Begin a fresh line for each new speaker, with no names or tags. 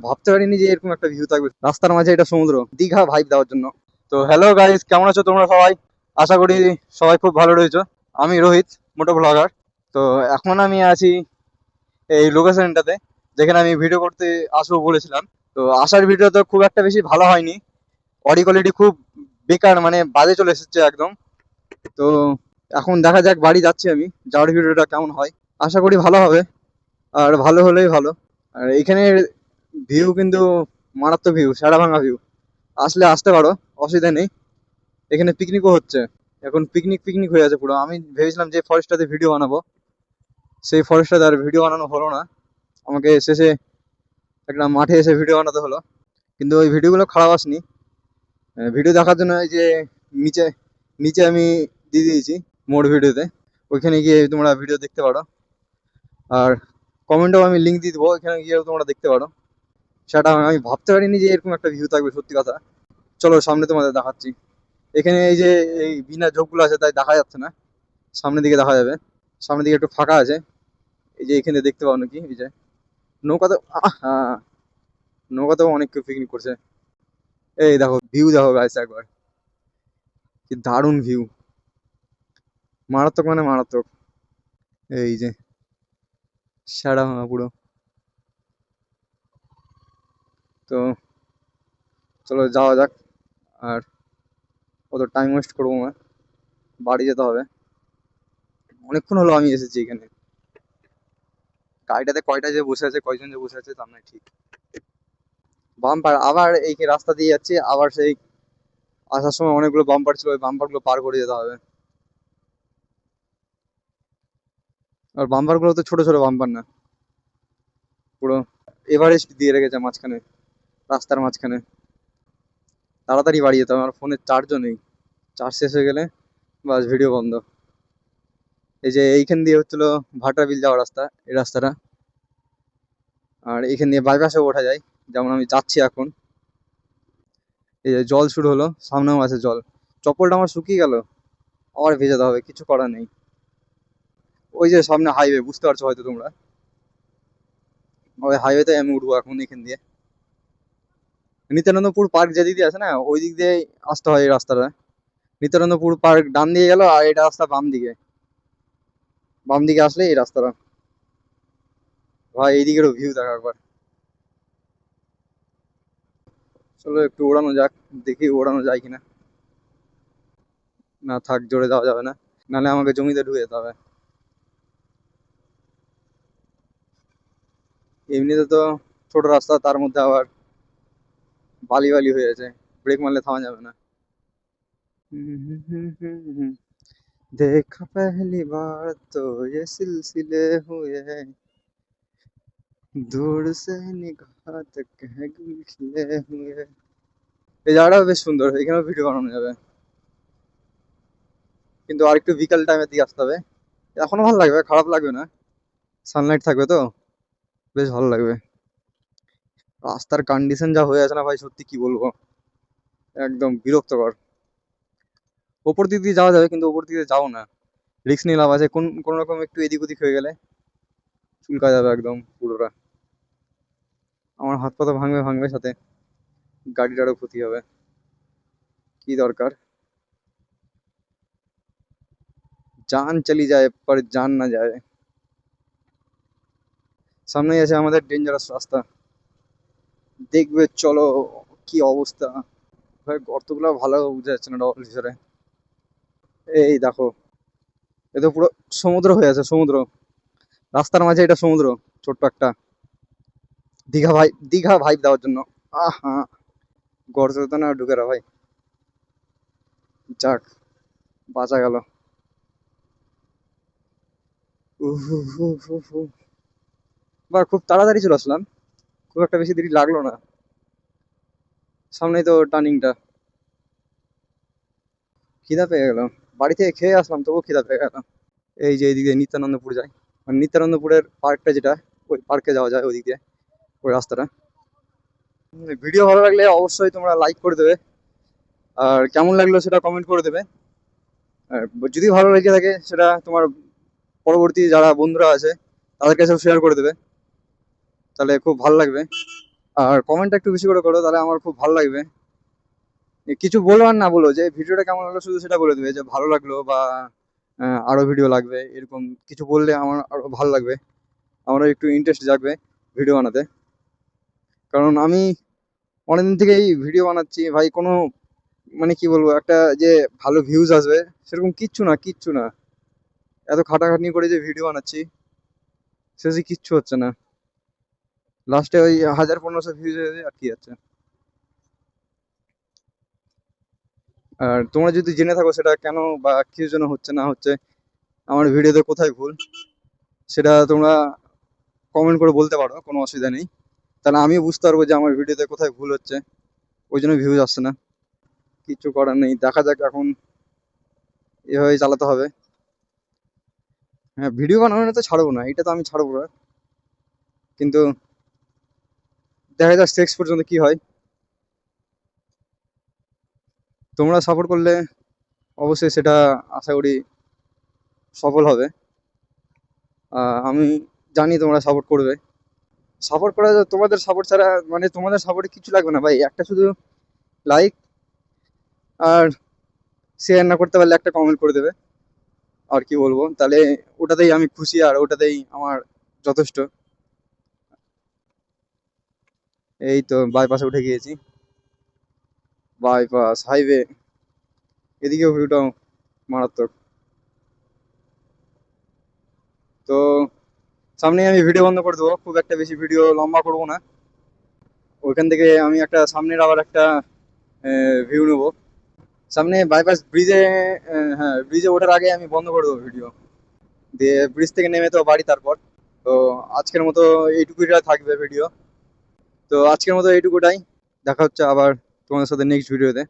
ভাবতে পারিনি যে এরকম একটা ভিউ থাকবে রাস্তার মাঝে, এটা সমুদ্র, দীঘা ভাইব দেওয়ার জন্য। তো হ্যালো গাইস, কেমন আছো তোমরা সবাই? আশা করি সবাই খুব ভালো রয়েছো। আমি রোহিত, মোটো ব্লগার। তো এখন আমি আছি এই লোকেশনটাতে যেখানে আমি ভিডিও করতে আসবো বলেছিলাম। তো আসার ভিডিও তো খুব একটা বেশি ভালো হয়নি, অডিও কোয়ালিটি খুব বেকার, মানে বাজে চলে এসেছে একদম। তো এখন দেখা যাক, বাড়ি যাচ্ছি আমি, যাওয়ার ভিডিওটা কেমন হয়। আশা করি ভালো হবে, আর ভালো হলেই ভালো। আর এখানে ভিউ কিন্তু মারাত্মক ভিউ, সারা ভাঙা ভিউ। আসলে আসতে পারো, অসুবিধা নেই। এখানে পিকনিকও হচ্ছে, এখন পিকনিক পিকনিক হয়ে আছে পুরো। আমি ভেবেছিলাম যে ফরেস্টটাতে ভিডিও বানাবো, সেই ফরেস্টটাতে আর ভিডিও বানানো হলো না। আমাকে শেষে একটা মাঠে এসে ভিডিও বানাতে হলো, কিন্তু ওই ভিডিওগুলো খারাপ আসেনি। ভিডিও দেখার জন্য এই যে নিচে নিচে আমি দিয়ে দিয়েছি মোর ভিডিওতে, ওইখানে গিয়ে তোমরা ভিডিও দেখতে পারো। আর কমেন্টেও আমি লিঙ্ক দিয়ে দেবো, ওইখানে গিয়েও তোমরা দেখতে পারো। সেটা আমি ভাবতে পারিনি যে এরকম একটা ভিউ থাকবে, সত্যি কথা। চলো সামনে তোমাদের দেখাচ্ছি। এখানে এই যে এই বিনা ঝোপগুলো আছে তাই দেখা যাচ্ছে না, সামনের দিকে দেখা যাবে। সামনের দিকে একটু ফাঁকা আছে, এই যে এখানে দেখতে পাও নাকি, এই যে নৌকাতে, হ্যাঁ, নৌকাতেও অনেক কেউ পিকনিক করছে। এই দেখো ভিউ, দেখো গাইস একবার, কি দারুণ ভিউ, মারাত্মক মানে মারাত্মক। এই যে সারা ভাঙা পুরো। তো চলো যাওয়া যাক। আর অত টাইম ওয়েস্ট করবো না, বাড়ি যেতে হবে। অনেকক্ষণ হলো আমি এসেছি এখানে। গাড়িটাতে কয়টা যে বসে আছে, কয়জন যে বসে আছে তার নাই ঠিক। বাম্পার, আবার এই যে রাস্তা দিয়ে যাচ্ছি, আবার সেই আসার সময় অনেকগুলো বাম্পার ছিল, ওই বাম্পার গুলো পার করে যেতে হবে। আর বাম্পার গুলো তো ছোট ছোট বাম্পার না, পুরো এভারেস্ট দিয়ে রেখেছে মাঝখানে, রাস্তার মাঝখানে। তাড়াতাড়ি বাড়ি যেতে হবে, আমার ফোনের চার্জও নেই। চার্জ শেষ হয়ে গেলে বাস ভিডিও বন্ধ। এই যে এইখান দিয়ে হচ্ছিল ভাটা বিল যাওয়ার রাস্তা, এই রাস্তাটা। আর এইখান দিয়ে বাইপাসে ওঠা যায়, যেমন আমি যাচ্ছি এখন। এই যে জল শুরু হলো, সামনেও আছে জল। চপ্পলটা আমার শুকিয়ে গেল, আবার ভেজাতে হবে, কিছু করার নেই। ওই যে সামনে হাইওয়ে, বুঝতে পারছো হয়তো তোমরা, ওই হাইওয়েতে আমি উঠবো এখন এখান দিয়ে। নিত্যানন্দপুর পার্ক যেদিক দিয়ে আছে না, ওই দিক দিয়ে আসতে হয় এই রাস্তাটা। নিত্যানন্দপুর পার্ক ডান দিয়ে গেল, আর এটা রাস্তা বাম দিকে। বাম দিকে আসলে এই রাস্তাটা। ভাই এইদিকেরও ভিউ দেখা একবার। চলো একটু ওড়ানো যাক, দেখি ওড়ানো যায় কিনা। না থাক, জোরে যাওয়া যাবে না, নাহলে আমাকে জমিতে ঢুকে যেতে হবে। এমনিতে তো ছোট রাস্তা, তার মধ্যে আবার বালি বালি হয়ে আছে, ব্রেক মারলে থামা যাবে না। देखा पहली बार तो ये सिलसिले हुए, दूर से निगाह तक है गुल खिले हुए। এই জায়গাটা বেশ সুন্দর, এখানেও ভিডিও বানানো যাবে, কিন্তু আর একটু বিকাল টাইমের দিকে আসতে হবে। এখনো ভালো লাগবে, খারাপ লাগবে না, সানলাইট থাকবে তো বেশ ভালো লাগবে। রাস্তার কন্ডিশন যা হয়ে আছে না ভাই, সত্যি কি বলবো, একদম বিরক্তকর। ওপর দিক দিয়ে যাওয়া যাবে, কিন্তু ওপর দিকে যাও না, রিস্ক নিয়ে লাভ আছে। কোন রকম একটু এদিক ওদিক হয়ে গেলে চুলকা যাবে একদম পুরোটা। আমার হাত পা তো ভাঙবে ভাঙবে, সাথে গাড়িটারও ক্ষতি হবে। কি দরকার, জান চলি যায় পর জান না যায়। সামনেই আছে আমাদের ডেঞ্জারাস রাস্তা, দেখবে চলো কি অবস্থা। ভাই গর্তগুলো ভালো বুঝা যাচ্ছে না ডবল ভিতরে। এই দেখো, এ তো পুরো সমুদ্র হয়ে আছে, সমুদ্র রাস্তার মাঝে, এটা সমুদ্র, ছোট্ট একটা দীঘা ভাই, দীঘা ভাইব দেওয়ার জন্য। আহা, গর্তে তো না ঢুকে রা ভাই। যাক, বাঁচা গেল। বা খুব তাড়াতাড়ি চলে আসলাম, খুব একটা বেশি দেরি লাগলো না। সামনেই তো টার্নিংটা। খিদা পেয়ে গেল, বাড়ি থেকে খেয়ে আসলাম তবুও খিদা পেয়ে গেল। এই যে এইদিকে নিত্যানন্দপুর যায়, মানে নিত্যানন্দপুরের পার্কটা যেটা, ওই পার্কে যাওয়া যায় ওইদিক দিয়ে, ওই রাস্তাটা। ভিডিও ভালো লাগলে অবশ্যই তোমরা লাইক করে দেবে, আর কেমন লাগলো সেটা কমেন্ট করে দেবে। আর যদি ভালো লেগে থাকে সেটা তোমার পরবর্তী যারা বন্ধুরা আছে তাদের কাছেও শেয়ার করে দেবে, তাহলে খুব ভালো লাগবে। আর কমেন্টটা একটু বেশি করে করো, তাহলে আমার খুব ভালো লাগবে। কিছু বলো আর না বলো, যে ভিডিওটা কেমন লাগলো শুধু সেটা বলে দেবে, যে ভালো লাগলো বা আরো ভিডিও লাগবে, এরকম কিছু বললে আমার আরো ভালো লাগবে, আমারও একটু ইন্টারেস্ট জাগবে ভিডিও বানাতে। কারণ আমি অনেকদিন থেকেই ভিডিও বানাচ্ছি ভাই, কোনো মানে কি বলবো, একটা যে ভালো ভিউজ আসবে সেরকম কিচ্ছু না, কিচ্ছু না। এত খাটাখাটনি করে যে ভিডিও বানাচ্ছি, শেষে কিচ্ছু হচ্ছে না। লাস্টে ওই 1000-1500 ভিউজ হয়ে আটকে যাচ্ছে। আর তোমরা যদি জেনে থাকো সেটা কেন বা কি জন্য হচ্ছে না হচ্ছে, আমার ভিডিওতে কোথায় ভুল, সেটা তোমরা কমেন্ট করে বলতে পারো, কোনো অসুবিধা নেই। তাহলে আমিও বুঝতে পারবো যে আমার ভিডিওতে কোথায় ভুল হচ্ছে, ওই জন্য ভিউজ আসছে না। কিচ্ছু করার নেই, দেখা যাক এখন, এভাবে চালাতে হবে। হ্যাঁ, ভিডিও বানানো তো ছাড়বো না, এটা তো আমি ছাড়বো না, কিন্তু দেখা যাক শেষ পর্যন্ত কি হয়। তোমরা সাপোর্ট করলে অবশ্যই সেটা আশা করি সফল হবে। আমি জানি তোমরা সাপোর্ট করবে। সাপোর্ট করা, তোমাদের সাপোর্ট ছাড়া মানে তোমাদের সাপোর্টে কিছু লাগবে না ভাই, একটা শুধু লাইক আর শেয়ার না করতে পারলে একটা কমেন্ট করে দেবে। আর কি বলবো, তাহলে ওটাতেই আমি খুশি, আর ওটাতেই আমার যথেষ্ট। এই তো বাইপাসে উঠে গিয়েছি, বাইপাস হাইওয়ে, এদিকেও ভিউটা মারাত্মক। তো সামনে আমি ভিডিও বন্ধ করে দেবো, খুব একটা বেশি ভিডিও লম্বা করবো না। ওইখান থেকে আমি একটা সামনের আবার একটা ভিউ নেবো সামনে বাইপাস ব্রিজে। হ্যাঁ, ব্রিজে ওঠার আগে আমি বন্ধ করে দেবো ভিডিও, দিয়ে ব্রিজ থেকে নেমে তো বাড়ি তারপর। তো আজকের মতো এইটুকুই থাকবে ভিডিও। তো আজকের মতো এইটুকুটাই, দেখা হচ্ছে আবার তোমাদের সাথে নেক্সট ভিডিওতে।